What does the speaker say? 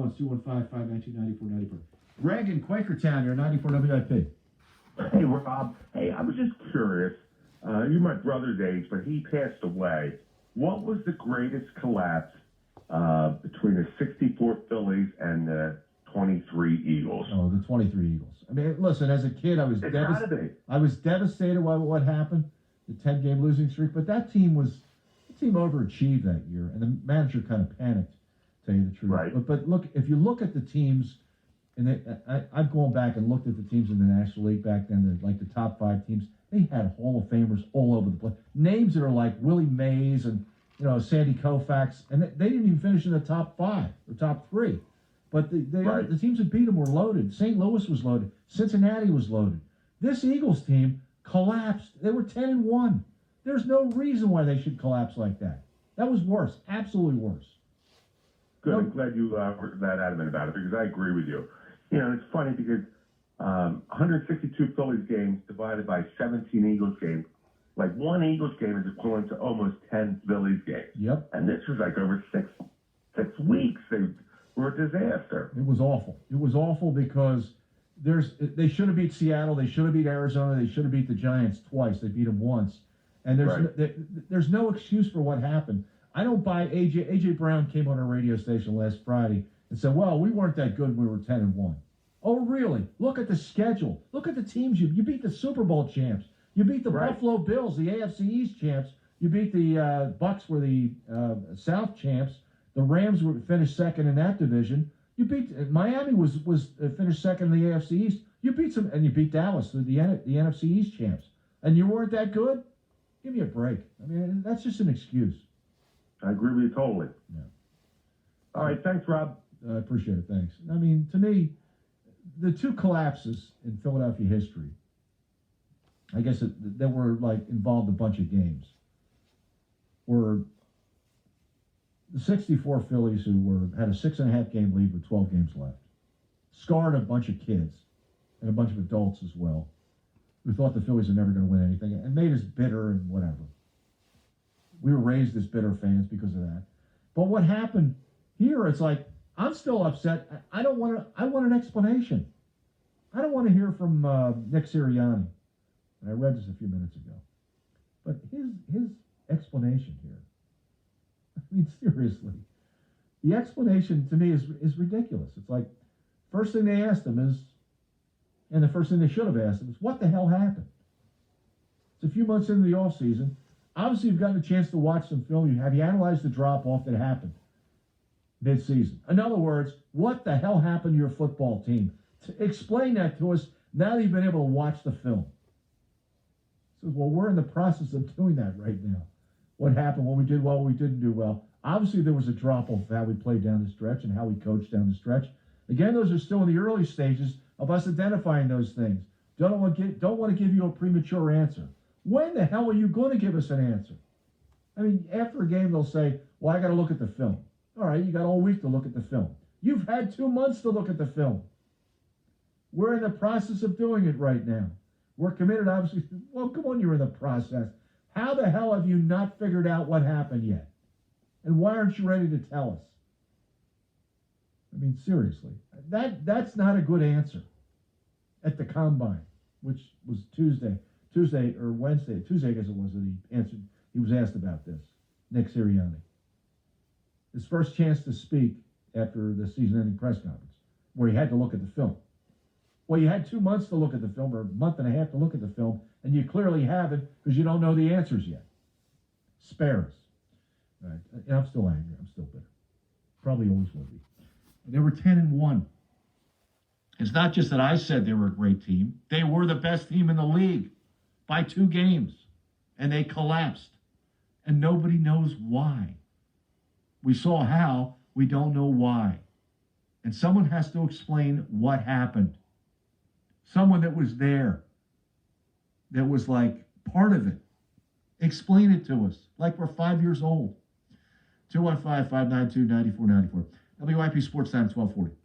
It's 215-592-9494. Greg in Quakertown, you're 94 WIP. Hey, Rob. Hey, I was just curious. You're my brother's age, but he passed away. What was the greatest collapse between the 64 Phillies and the 23 Eagles? Oh, the 23 Eagles. I mean, listen, as a kid, I was devastated by what happened, the 10-game losing streak, but that team overachieved that year, and the manager kind of panicked, to tell you the truth. Right. But look, if you look at the teams, and I've gone back and looked at the teams in the National League back then, like the top 5 teams, they had Hall of Famers all over the place. Names that are like Willie Mays and Sandy Koufax, and they didn't even finish in the top 5 or top 3. But the teams that beat them were loaded. St. Louis was loaded. Cincinnati was loaded. This Eagles team collapsed. They were 10-1. There's no reason why they should collapse like that. That was worse, absolutely worse. Good. I'm glad you were that adamant about it, because I agree with you. It's funny because 162 Phillies games divided by 17 Eagles games, like one Eagles game is equivalent to almost 10 Phillies games. Yep. And this was like over six weeks. They were a disaster. It was awful. It was awful because they should have beat Seattle. They should have beat Arizona. They should have beat the Giants twice. They beat them once. And there's no excuse for what happened. I don't buy A.J. Brown came on our radio station last Friday and said, well, we weren't that good when we were 10-1. Oh, really? Look at the schedule. Look at the teams. You beat the Super Bowl champs. You beat the Buffalo Bills, the AFC East champs. You beat the Bucks, were the South champs. The Rams finished second in that division. You beat Miami was finished second in the AFC East. You beat Dallas, the NFC East champs, and you weren't that good. Give me a break. I mean, that's just an excuse. I agree with you totally. Yeah. All right, thanks, Rob. I appreciate it. Thanks. I mean, to me, the two collapses in Philadelphia history, I guess that were involved a bunch of games, were the 64 Phillies who had a 6.5 game lead with 12 games left, scarred a bunch of kids and a bunch of adults as well, who thought the Phillies were never going to win anything and made us bitter and whatever. We were raised as bitter fans because of that. But what happened here, it's like, I'm still upset. I want an explanation. I don't want to hear from Nick Sirianni. And I read this a few minutes ago. But his explanation here, I mean, seriously, the explanation to me is ridiculous. It's like, first thing they asked him is, and the first thing they should have asked him is, what the hell happened? It's a few months into the offseason. Obviously, you've gotten a chance to watch some film. Have you analyzed the drop-off that happened mid-season? In other words, what the hell happened to your football team? Explain that to us now that you've been able to watch the film. So, well, we're in the process of doing that right now. What happened, what we did well, what we didn't do well. Obviously, there was a drop-off of how we played down the stretch and how we coached down the stretch. Again, those are still in the early stages of us identifying those things. Don't want to give you a premature answer. When the hell are you going to give us an answer? I mean, after a game, they'll say, well, I got to look at the film. All right, you got all week to look at the film. You've had 2 months to look at the film. We're in the process of doing it right now. We're committed, obviously. Well, come on, you're in the process. How the hell have you not figured out what happened yet? And why aren't you ready to tell us? I mean, seriously, that's not a good answer at the Combine, which was Tuesday or Wednesday. Tuesday, I guess it was, that he answered. He was asked about this, Nick Sirianni. His first chance to speak after the season-ending press conference, where he had to look at the film. Well, you had 2 months to look at the film, or a month and a half to look at the film, and you clearly haven't because you don't know the answers yet. Spare us. Right. And I'm still angry. I'm still bitter. Probably always will be. They were 10-1. It's not just that I said they were a great team. They were the best team in the league by 2 games, and they collapsed. And nobody knows why. We saw how. We don't know why. And someone has to explain what happened. Someone that was there, that was like part of it. Explain it to us like we're 5 years old. 215-592-9494. WIP Sports Time, 1240.